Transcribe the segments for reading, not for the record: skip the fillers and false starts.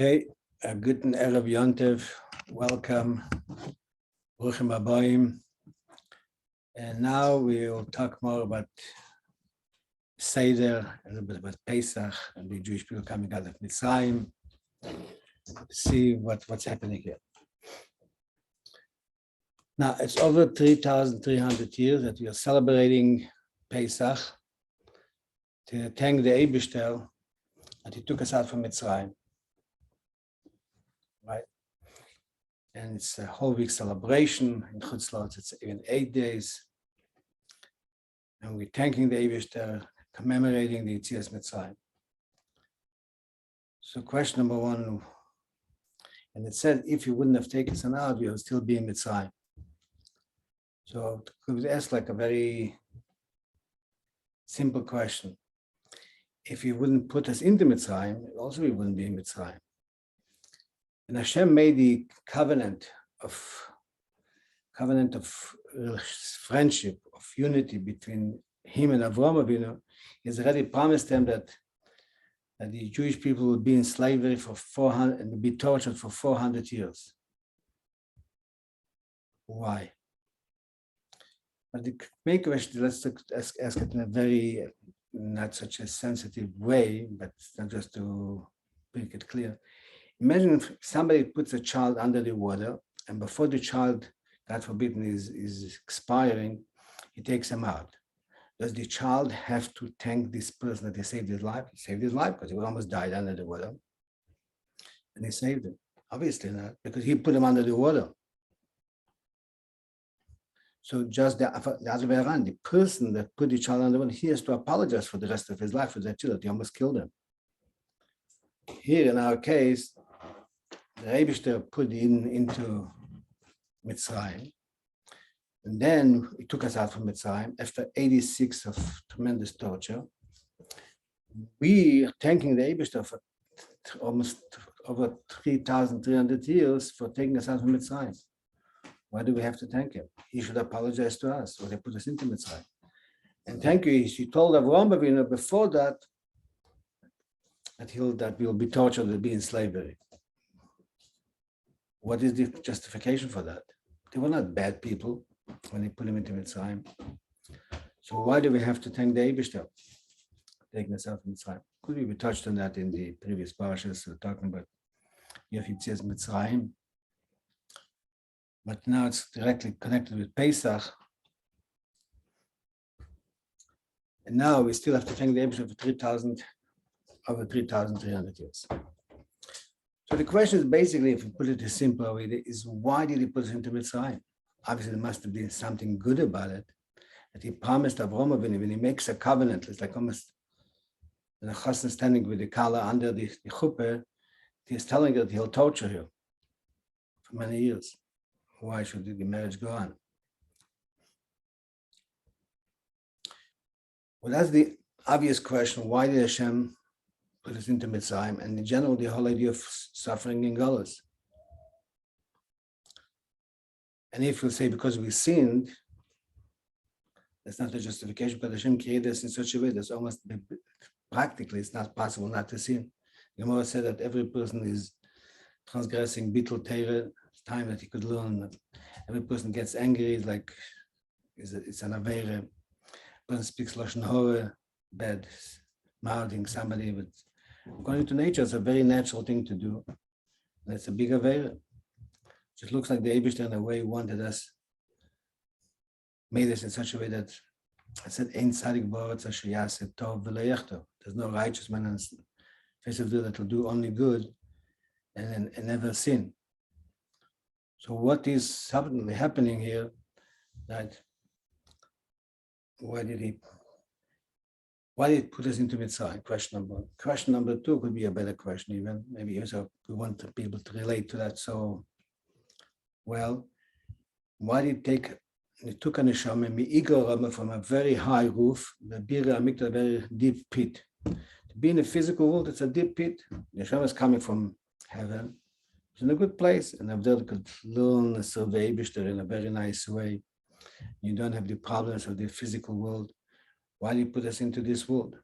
Okay, guten Erev Yontev, welcome, Bruchim Abayim. And now we'll talk more about Seder, a little bit about Pesach, and the Jewish people coming out of Mitzrayim, see what's happening here. Now, it's over 3,300 years that we are celebrating Pesach to thank the Eibishter that he took us out from Mitzrayim. Right? And it's a whole week celebration. In Chutz La'aretz, it's even 8 days. And we're thanking the Eibishter, commemorating the Yetzias Mitzrayim. So question number one, and it said, if you wouldn't have taken us out, we would still be in Mitzrayim. So it was asked like a very simple question. If you wouldn't put us into Mitzrayim, also we wouldn't be in Mitzrayim. And Hashem made the covenant of friendship, of unity between him and Avraham Avinu. He's already promised them that the Jewish people would be in slavery for 400 and be tortured for 400 years. Why? But the main question, let's ask it in a very, not such a sensitive way, but not just to make it clear. Imagine if somebody puts a child under the water, and before the child, God forbid, is expiring, he takes him out. Does the child have to thank this person that he saved his life? He saved his life because he almost died under the water. And he saved him. Obviously not, because he put him under the water. So just the other way around, the person that put the child under the water, he has to apologize for the rest of his life for that child. He almost killed him. Here in our case, the Eibishter put into Mitzrayim, and then he took us out from Mitzrayim after 86 of tremendous torture. We are thanking the Eibishter for almost over 3,300 years for taking us out from Mitzrayim. Why do we have to thank him? He should apologize to us when they put us into Mitzrayim. And thank you, she told Avraham Avinu before that that we will be tortured and be in slavery. What is the justification for that? They were not bad people when they put him into Mitzrayim. So why do we have to thank the Eibishter taking us out from Mitzrayim? Could we touched on that in the previous parashas, talking about Yetzias Mitzrayim. But now it's directly connected with Pesach. And now we still have to thank the Eibishter for over 3,300 years. So the question is basically, if we put it a simpler way, is why did he put us into Mitzrayim? Obviously, there must have been something good about it. That he promised Avraham Avinu when he makes a covenant, it's like almost the chassan standing with the kala under the chuppah, he's telling her that he'll torture her for many years. Why should the marriage go on? Well, that's the obvious question. Why did Hashem put us into Mitzrayim, and in general, the whole idea of suffering in Galus? And if you say because we sinned, that's not the justification, but Hashem created us in such a way that's almost practically it's not possible not to sin. Gemara said that every person is transgressing Bittul Torah. It's time that he could learn. Every person gets angry, it's an avera. Person speaks lashon hara, bad mouthing somebody, but according to nature, it's a very natural thing to do. And it's a big avera. It looks like the Eibishter in a way wanted us, made us in such a way that I said, "Ein tzadik ba'aretz asher yaseh tov v'lo yachtor." There's no righteous man on the face of the earth that will do only good and never sin. So what is suddenly happening here? That why did he put us into Mitzrayim? Question number two could be a better question even. Maybe also we want people to relate to that. So, well, why did he took a neshama mi'igor rama from a very high roof, the bira amikta, a very deep pit. To be in the physical world, it's a deep pit. The neshama is coming from heaven. It's in a good place, and Avdel could learn the survey Eibishter in a very nice way. You don't have the problems of the physical world. Why do you put us into this world?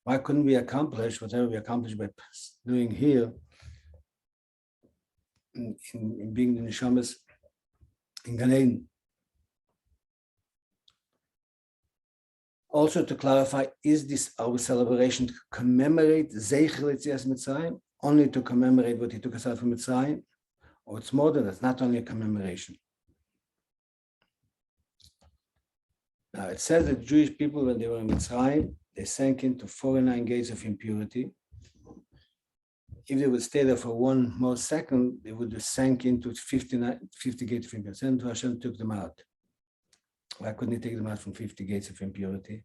Why couldn't we accomplish whatever we accomplished by doing here in being the neshamas in Gan Eden? Also, to clarify, is this our celebration to commemorate Zeicher Yetzias Mitzrayim, only to commemorate what he took us out from Mitzrayim, or it's more than that? It's not only a commemoration. Now, it says that Jewish people, when they were in Mitzrayim, they sank into 49 gates of impurity. If they would stay there for one more second, they would have sank into 50 gates of impurity. Then Hashem took them out. Why couldn't he take them out from 50 gates of impurity?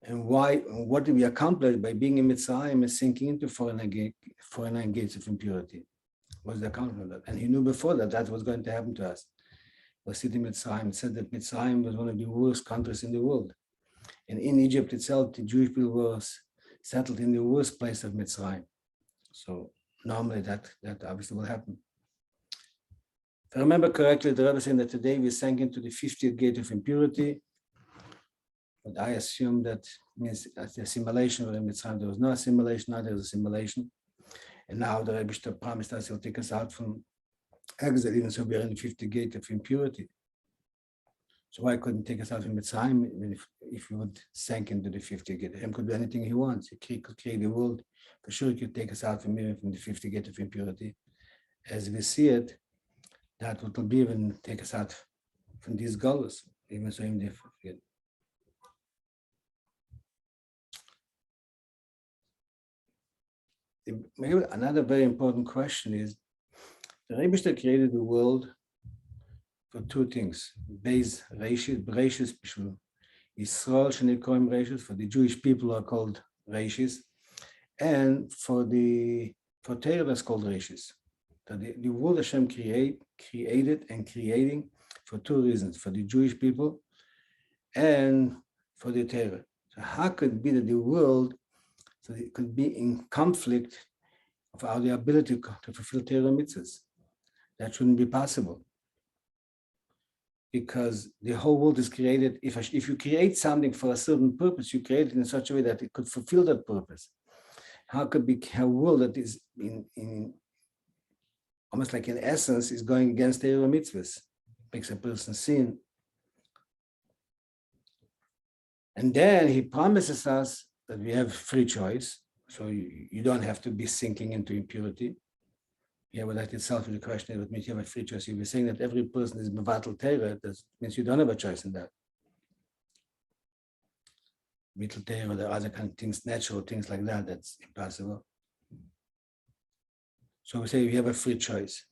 And why? What did we accomplish by being in Mitzrayim and sinking into 49 gates of impurity? What was the accomplishment of that? And he knew before that that was going to happen to us. We're sitting in Mitzrayim. It said that Mitzrayim was one of the worst countries in the world. And in Egypt itself, the Jewish people were settled in the worst place of Mitzrayim. So normally that obviously will happen. If I remember correctly, the Rabbi saying that today we sank into the 50th gate of impurity. But I assume that means as the assimilation, where in Mitzrayim there was no assimilation, now there's assimilation. And now the Rabbi promised us he'll take us out from exile, even so we are in the 50th gate of impurity. So why couldn't he take us out from Mitzrayim if we would sank into the 50th gate? Him could do anything he wants. He could create the world. For sure he could take us out from the 50th gate of impurity. As we see it, that would be even take us out from these goals, even so in the 50th. Maybe another very important question is, the Rabbi created the world for two things. Beis Reishis, Bereishis, Yisrael Shenikoim Reishis, for the Jewish people who are called Reishis, and for Torah that's called Reishis. So the world Hashem created and creating for two reasons, for the Jewish people and for the Torah. So how could it be that the world, so it could be in conflict of our ability to fulfill Torah mitzvahs? That shouldn't be possible. Because the whole world is created, if you create something for a certain purpose, you create it in such a way that it could fulfill that purpose. How could be a world that is in almost like in essence is going against Torah mitzvahs, makes a person sin. And then he promises us that we have free choice, so you don't have to be sinking into impurity. Yeah, well, that itself is a question. It means you have a free choice. If you're saying that every person is mevatel Torah, that means you don't have a choice in that. Mevatel Torah, there are other kind of things, natural things like that. That's impossible. So we say we have a free choice.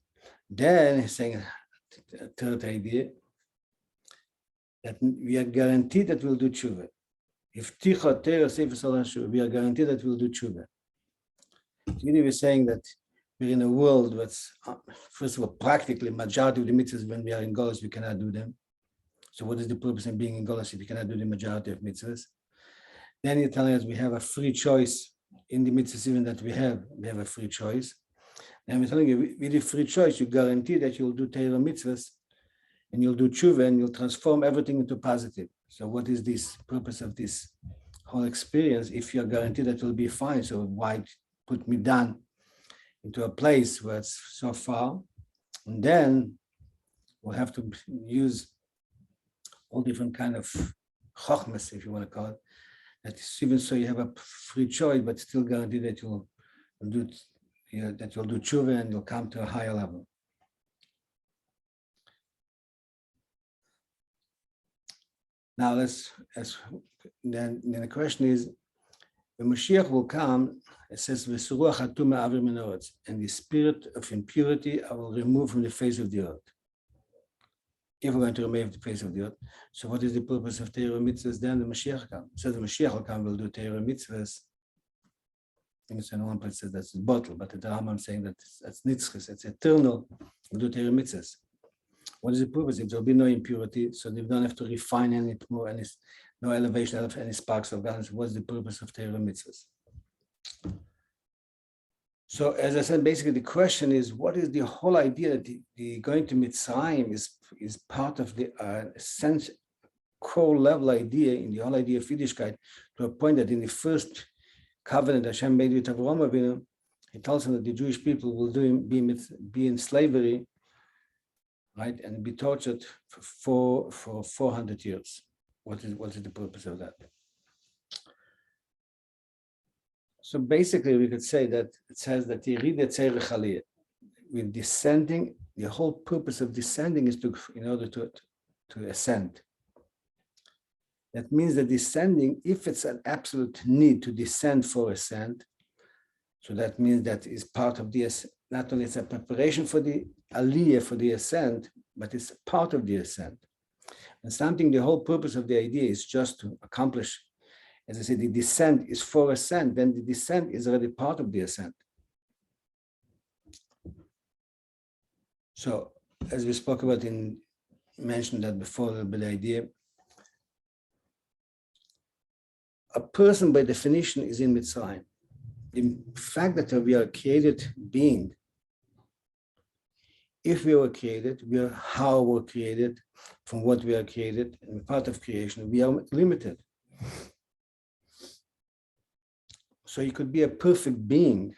Then he's saying a third idea, that we are guaranteed that we'll do tshuva. If ticha Torah sefer shuva, we are guaranteed that we'll do tshuva. So we're saying that we're in a world that's, first of all, practically majority of the mitzvahs when we are in Golos, we cannot do them. So what is the purpose in being in Golos if we cannot do the majority of mitzvahs? Then you're telling us we have a free choice in the mitzvahs even that we have a free choice. And we're telling you, with the free choice, you guarantee that you'll do Torah mitzvahs and you'll do tshuva and you'll transform everything into positive. So what is this purpose of this whole experience if you're guaranteed that it'll be fine? So why put me down into a place where it's so far? And then we'll have to use all different kind of chokhmas, if you want to call it. That is, even so you have a free choice, but still guaranteed that you'll do tshuva and you'll come to a higher level. Now then the question is, when Mashiach will come, it says, and the spirit of impurity I will remove from the face of the earth. If we're going to remove the face of the earth. So what is the purpose of Torah mitzvahs then? The Mashiach comes. So the Mashiach will come, will do Torah mitzvahs. In one place says that's a bottle, but the Rambam saying that that's nitzchus, it's eternal, we'll do Torah mitzvahs. What is the purpose? If there'll be no impurity, so they don't have to refine any more, any no elevation of any sparks of balance. What's the purpose of Torah mitzvahs? So as I said, basically the question is, what is the whole idea that the going to Mitzrayim is part of the core level idea in the whole idea of Yiddishkeit, to a point that in the first covenant Hashem made with Avraham Avinu, he tells him that the Jewish people will be in slavery, right, and be tortured for 400 years. What is the purpose of that? So basically, we could say that it says that with descending, the whole purpose of descending is in order to ascend. That means that descending, if it's an absolute need to descend for ascent, so that means that is part of the, not only it's a preparation for the aliyah, for the ascent, but it's part of the ascent. And something, the whole purpose of the idea is just to accomplish, as I said, the descent is for ascent, then the descent is already part of the ascent. So, as we spoke about mentioned that before, a little bit the idea, a person by definition is in Mitzrayim. The fact that we are a created being, if we were created, we are how we're created, from what we are created, and part of creation, we are limited. So you could be a perfect being,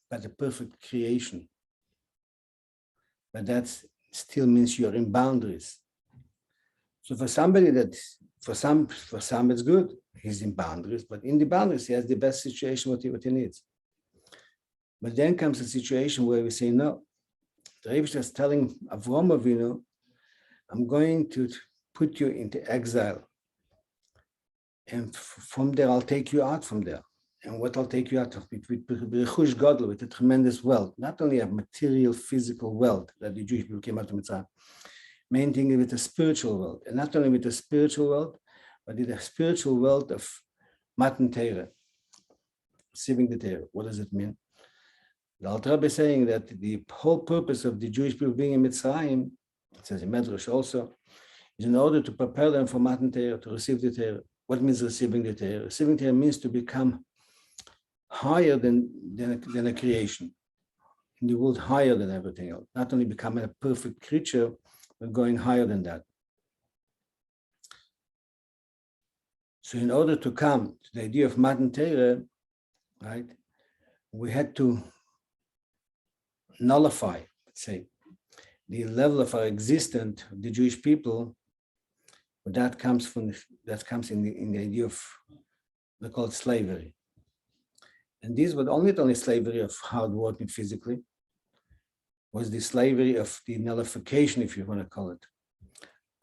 but a perfect creation. But that still means you're in boundaries. So for somebody for some it's good, he's in boundaries, but in the boundaries, he has the best situation, what he needs. But then comes a situation where we say, no, the Rabbi is telling Avraham Avinu, I'm going to put you into exile. And from there, I'll take you out from there. And what I'll take you out of, with a tremendous wealth, not only a material, physical wealth that the Jewish people came out of Mitzrayim, main thing is with a spiritual wealth. And not only with a spiritual wealth, but with a spiritual wealth of Matan Torah, receiving the Torah. What does it mean? The Alter Rebbe is saying that the whole purpose of the Jewish people being in Mitzrayim, it says in Medrash also, is in order to prepare them for Matan Torah, to receive the Torah. What means receiving the Torah? Receiving Torah means to become higher than a creation. In the world, higher than everything else. Not only becoming a perfect creature, but going higher than that. So in order to come to the idea of Matan Torah, right, we had to nullify, let's say, the level of our existence, the Jewish people, but that comes in the idea of, we call it slavery. And this was not only slavery of hard working physically, was the slavery of the nullification, if you want to call it,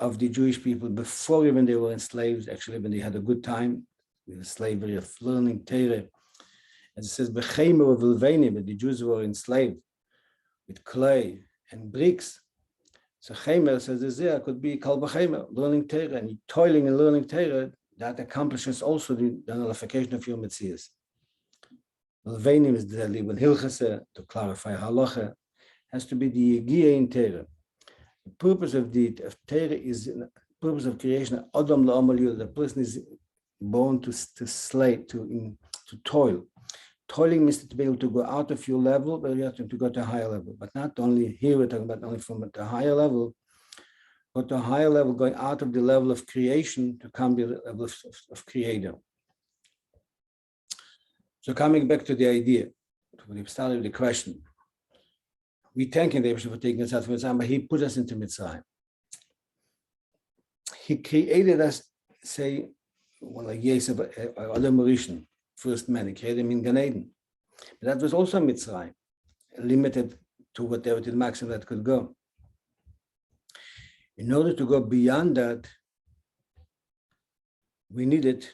of the Jewish people before even they were enslaved, actually when they had a good time, with the slavery of learning Torah. As it says, B'cheimer v'lveini, but the Jews were enslaved with clay and bricks. So Cheimer says there could be Kal B'cheimer, learning Torah, and toiling and learning Torah, that accomplishes also the nullification of your Metzias. V'lveini is the with Hilchase, to clarify halacha, has to be the Yegiyah in Torah. The purpose of Torah is the purpose of creation. Adam la'amal, the person is born to slave, to toil. Toiling means to be able to go out of your level, but you have to go to a higher level. But not only here, we're talking about only from a higher level, but to a higher level, going out of the level of creation to come to the level of creator. So coming back to the idea, we started with the question. We thank him for taking us out from Mitzrayim, but he put us into Mitzrayim. He created us, say, like Yosef, Adam Rishon, first man, he created him in Gan Eden. But that was also Mitzrayim, limited to whatever the maximum that could go. In order to go beyond that, we needed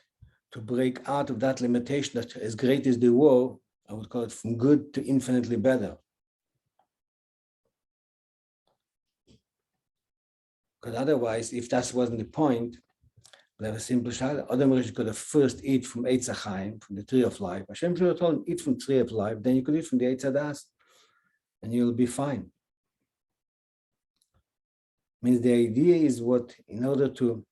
to break out of that limitation that as great as they were, I would call it from good to infinitely better. Because otherwise, if that wasn't the point, we have a simple shayla. Adam Rishon could have first eat from Eitz HaChaim, from the tree of life. Hashem should have told him, eat from the tree of life, then you could eat from the Eitz HaDas, and you'll be fine. Means the idea is what, in order to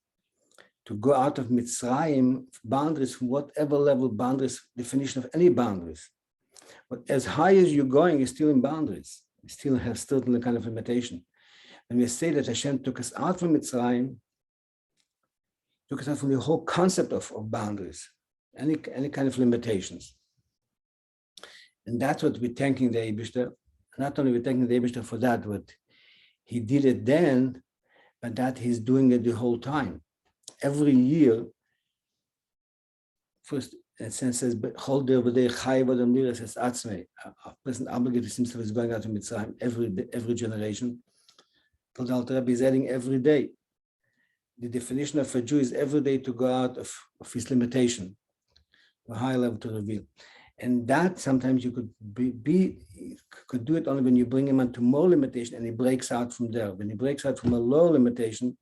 go out of Mitzrayim, boundaries, from whatever level boundaries, definition of any boundaries. But as high as you're going, you're still in boundaries. You still have certain kind of limitation. When we say that Hashem took us out from Mitzrayim, took us out from the whole concept of boundaries, any kind of limitations. And that's what we're thanking the Eibishter. Not only we're thanking the Eibishter for that, but he did it then, but that he's doing it the whole time. Every year, first, in a sense, says, a person obligated himself is going out to Mitzrayim every generation. The Alter Rebbe is adding every day. The definition of a Jew is every day to go out of his limitation, a high level to reveal. And that sometimes you could could do it only when you bring him into more limitation and he breaks out from there. When he breaks out from a lower limitation,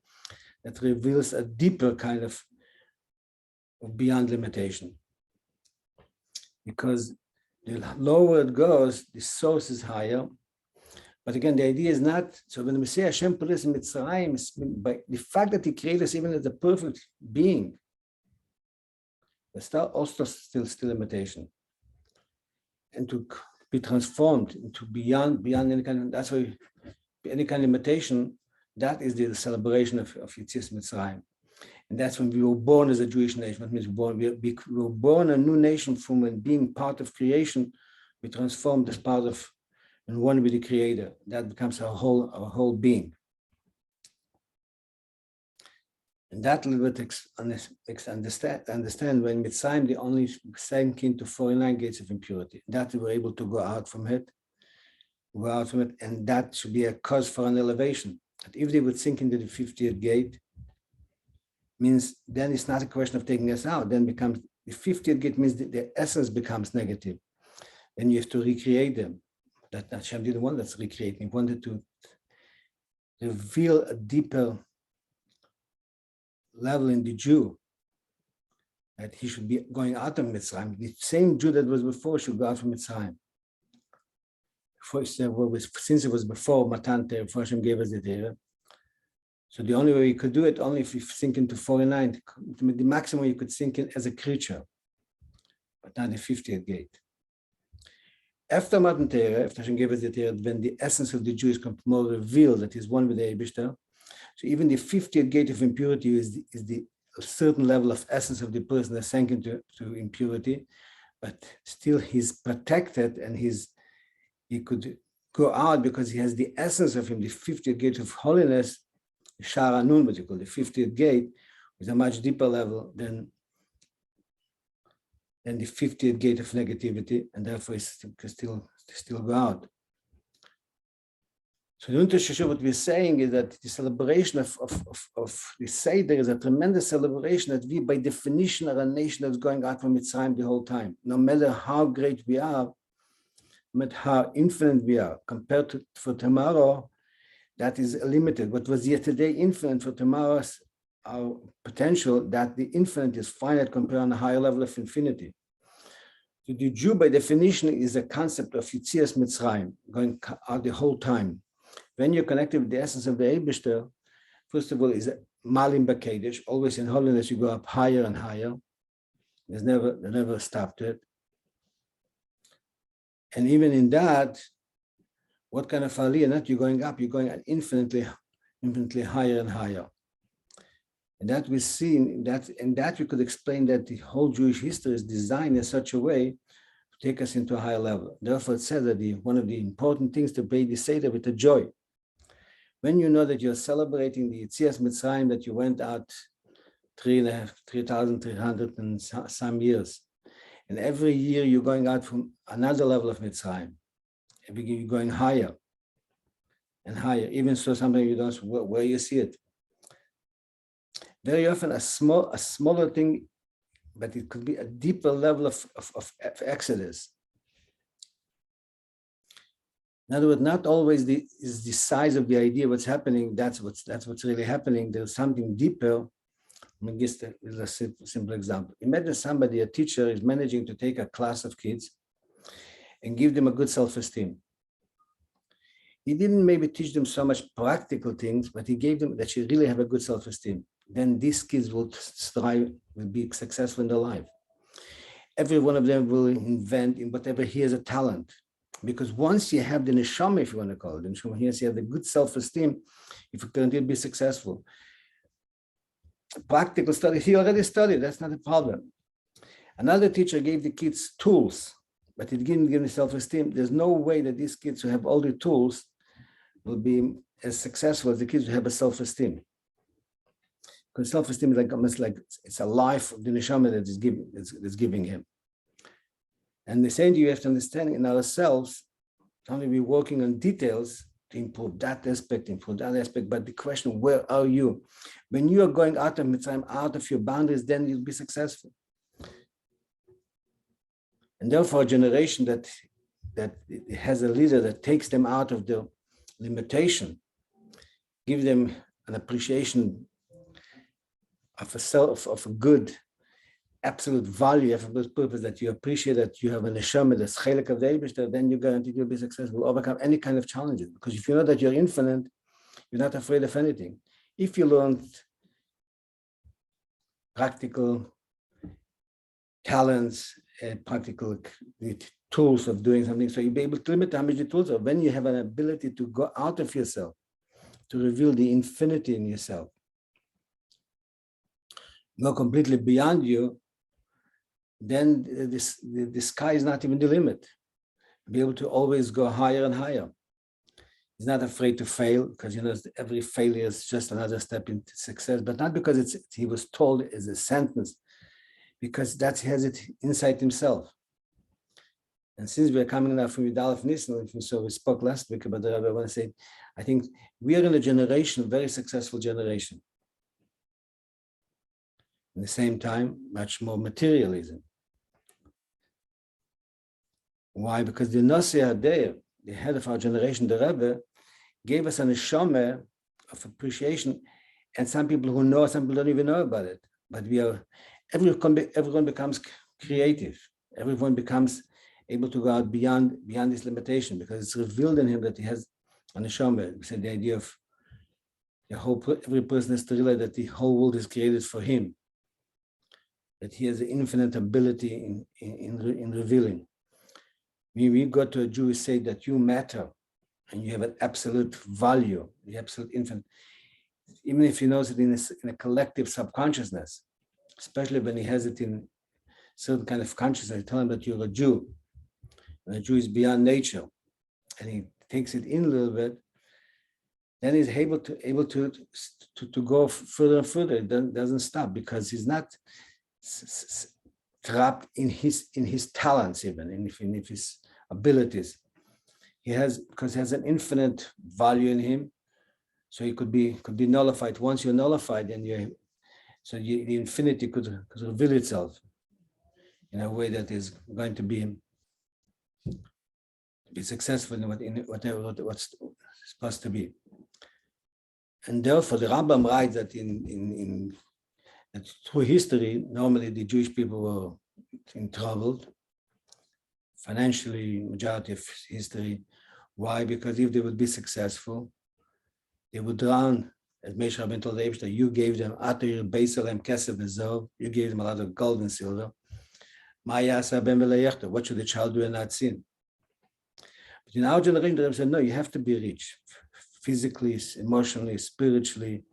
that reveals a deeper kind of beyond limitation. Because the lower it goes, the source is higher. But again, the idea is not, so when we say Hashem put us in Mitzrayim, by the fact that he created us even as a perfect being, there's also still limitation. And to be transformed into beyond any kind of, that's why any kind of limitation, that is the celebration of Yetzias Mitzrayim. And that's when we were born as a Jewish nation. That means we were born a new nation from when being part of creation, we transformed as part of and one with the Creator. That becomes our whole being. And that little bit understand when Mitzrayim, the only same kin to 49 gates of impurity. That we were able to go out from it, and that should be a cause for an elevation. That if they would sink into the 50th gate, means then it's not a question of taking us out. Then becomes the 50th gate means the essence becomes negative. Then you have to recreate them. That Hashem didn't want us to recreate. He wanted to reveal a deeper level in the Jew, that he should be going out of Mitzrayim. The same Jew that was before should go out from Mitzrayim. Since it was before Matan Torah, before Hashem gave us the Torah. So the only way you could do it, only if you sink into 49, the maximum you could sink in as a creature, but not the 50th gate. After Matan Torah, after Hashem gave us the Torah, when the essence of the Jew is more revealed, that is one with the Eibishter, so even the 50th gate of impurity is the certain level of essence of the person that sank into impurity, but still he's protected and he could go out because he has the essence of him, the 50th gate of holiness, Shar Anun, what you call the 50th gate, is a much deeper level than the 50th gate of negativity, and therefore it can still go out. So what we're saying is that the celebration of the Seder is a tremendous celebration that we, by definition, are a nation that's going out from Mitzrayim the whole time. No matter how great we are, no matter how infinite we are, compared to for tomorrow, that is limited. What was yesterday infinite, for tomorrow's our potential, that the infinite is finite compared on a higher level of infinity. So the Jew, by definition, is a concept of Yetzias Mitzrayim, going out the whole time. When you're connected with the essence of the Eibishter, first of all, is Malim B'Kedesh, always in holiness, you go up higher and higher. There's never a stop to it. And even in that, what kind of aliyah? Not you're going up, you're going infinitely higher and higher. And that we see that we could explain that the whole Jewish history is designed in such a way to take us into a higher level. Therefore, it says that one of the important things to pay the Seder with a joy. When you know that you're celebrating the Yetzias Mitzrayim, that you went out 3,300 and some years, and every year you're going out from another level of Mitzrayim. Every year you're going higher and higher. Even so, sometimes you don't know where you see it. Very often a smaller thing, but it could be a deeper level of exodus. In other words, not always is the size of the idea what's happening. That's what's really happening. There's something deeper. Let me give a simple example. Imagine somebody, a teacher, is managing to take a class of kids and give them a good self-esteem. He didn't maybe teach them so much practical things, but he gave them that she really have a good self-esteem. Then these kids will strive, will be successful in their life. Every one of them will invent in whatever he has a talent. Because once you have the neshama, if you want to call it, the neshama, once you have the good self-esteem, if you continue to be successful. practical study, he already studied, that's not a problem. Another teacher gave the kids tools, but it didn't give them self-esteem. There's no way that these kids who have all the tools will be as successful as the kids who have a self-esteem. Because self-esteem is like almost like it's a life of the neshama that is giving him. And the same you have to understand in ourselves, only we're working on details to improve that aspect, but the question, where are you? When you are going out of Mitzrayim, out of your boundaries, then you'll be successful. And therefore, a generation that has a leader that takes them out of the limitation, give them an appreciation of a self, of a good, absolute value, of a good purpose, that you appreciate that you have a neshama, that's chelik of the Eibishter, then you're guaranteed you'll be successful, overcome any kind of challenges. Because if you know that you're infinite, you're not afraid of anything. If you learned practical talents, practical tools of doing something, so you'll be able to limit how much the tools are. When you have an ability to go out of yourself, to reveal the infinity in yourself, go completely beyond you, then the sky is not even the limit. Be able to always go higher and higher. He's not afraid to fail, because he knows every failure is just another step into success, but not because he was told as a sentence, because that he has it inside himself. And since we're coming now from Yudalef Nisan, so we spoke last week about the Rabbi, I want to say, I think we are in a generation, a very successful generation. At the same time, much more materialism. Why? Because the Nasi Adeh, the head of our generation, the Rabbi, gave us an neshama of appreciation, and some people who know, some people don't even know about it. But everyone becomes creative. Everyone becomes able to go out beyond this limitation, because it's revealed in him that he has a neshama. We said the idea of every person has to realize that the whole world is created for him, that he has an infinite ability in revealing. When we go to a Jew, we say that you matter and you have an absolute value, the absolute infinite. Even if he knows it in a collective subconsciousness, especially when he has it in certain kind of consciousness, I tell him that you're a Jew, and a Jew is beyond nature, and he takes it in a little bit, then he's able to go further and further. It doesn't stop, because he's not trapped in his talents, even in his abilities. Because he has an infinite value in him, so he could be nullified. Once you're nullified, then the infinity could reveal itself in a way that is going to be successful in what's supposed to be. And therefore, the Rambam writes that that through history, normally the Jewish people were in trouble financially, majority of history. Why? Because if they would be successful, they would drown. As Moshe Rabbeinu told the Eibishter, you gave them Atir Beisalem Kesef Bezov, you gave them a lot of gold and silver. What should the child do and not sin? But in our generation, the Rebbe said, no, you have to be rich, physically, emotionally, spiritually,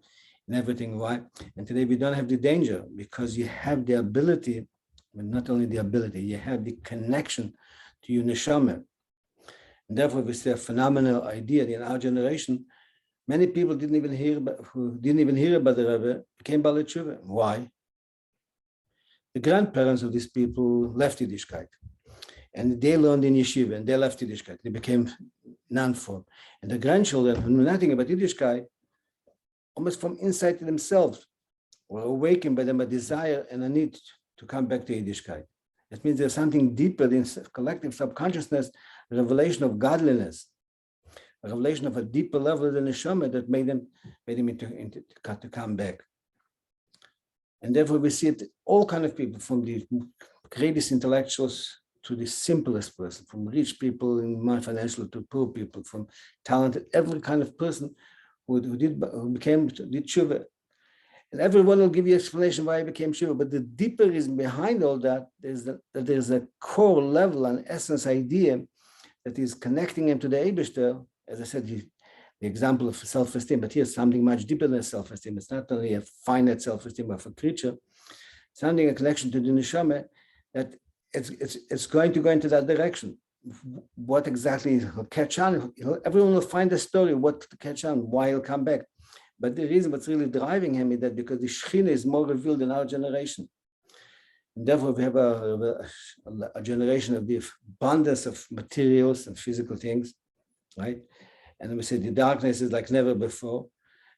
and everything. Why? And today we don't have the danger, because you have the ability, but not only the ability, you have the connection to your neshama. And therefore, we see a phenomenal idea that in our generation, many people who didn't even hear about the Rebbe became Baalei Tshuva. Why? The grandparents of these people left Yiddishkeit, and they learned in yeshiva, and they left Yiddishkeit. They became non-form. And the grandchildren who knew nothing about Yiddishkeit, almost from inside to themselves, were awakened by them a desire and a need to come back to Yiddishkeit. That means there's something deeper in collective subconsciousness, a revelation of godliness, a revelation of a deeper level of the neshama that made them to come back. And therefore we see it, all kind of people, from the greatest intellectuals to the simplest person, from rich people in financial to poor people, from talented, every kind of person who did tshuva. And everyone will give you explanation why he became tshuva. But the deeper reason behind all that is that there's a core level, an essence idea that is connecting him to the Eibishter. As I said, the example of self-esteem, but here's something much deeper than self-esteem. It's not only a finite self-esteem of a creature, something a connection to the neshama that it's going to go into that direction. What exactly he'll catch on? Everyone will find a story what to catch on, why he'll come back. But the reason what's really driving him is that because the Shechina is more revealed in our generation. And therefore, we have a generation of the abundance of materials and physical things, right? And we say the darkness is like never before.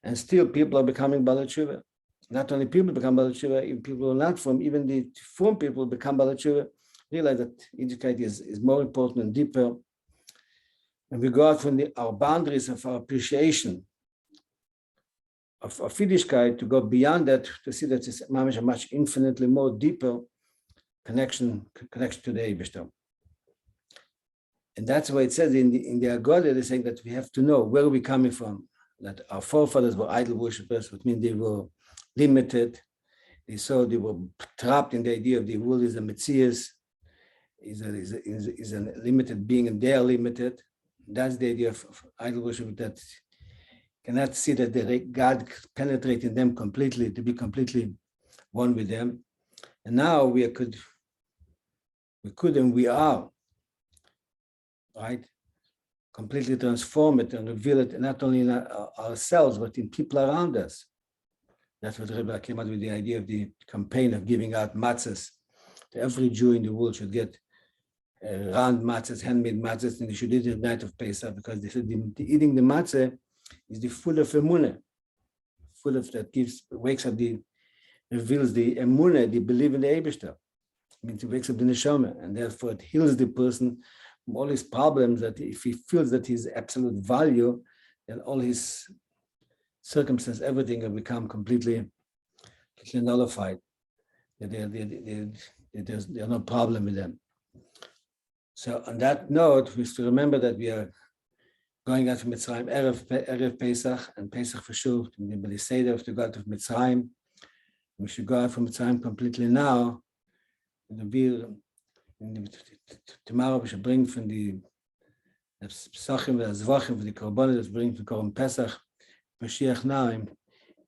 And still people are becoming Baalei Teshuva. Not only people become Baalei Teshuva, even people who are not from, even the from people become Baalei Teshuva. Realize that education is more important and deeper. And we go out from our boundaries of our appreciation of Yiddishkeit to go beyond that, to see that it's a much infinitely more deeper connection to the Eibishter. And that's why it says in the Agoda, they're saying that we have to know where we're coming from, that our forefathers were idol worshippers, which means they were limited. They were trapped in the idea of the world is a Metzias, is a limited being, and they are limited. That's the idea of idol worship, that cannot see that God penetrating them completely, to be completely one with them. And now we could and we are, right? Completely transform it and reveal it, not only in ourselves, but in people around us. That's what Rabbi came out with, the idea of the campaign of giving out matzahs. Every Jew in the world should get round matzahs, handmade matzahs, and they should eat it the night of Pesach, because they said eating the matzah is the full of emunah, full of that wakes up reveals the emunah, the belief in the Eibishter. It means it wakes up the neshama, and therefore it heals the person from all his problems, that if he feels that his absolute value, then all his circumstances, everything will become completely nullified. There's no problem with them. So on that note, we have to remember that we are going out from Mitzrayim, Erev Pesach, and Pesach for sure, the Seder of the God of Mitzrayim. We should go out from Mitzrayim completely now. Tomorrow we should bring from the Pesachim, the Zvachim, the Korbanos, let's bring from Korban Pesach, Mashiach now,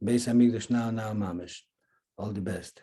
Beis HaMikdash now, Mamish. All the best.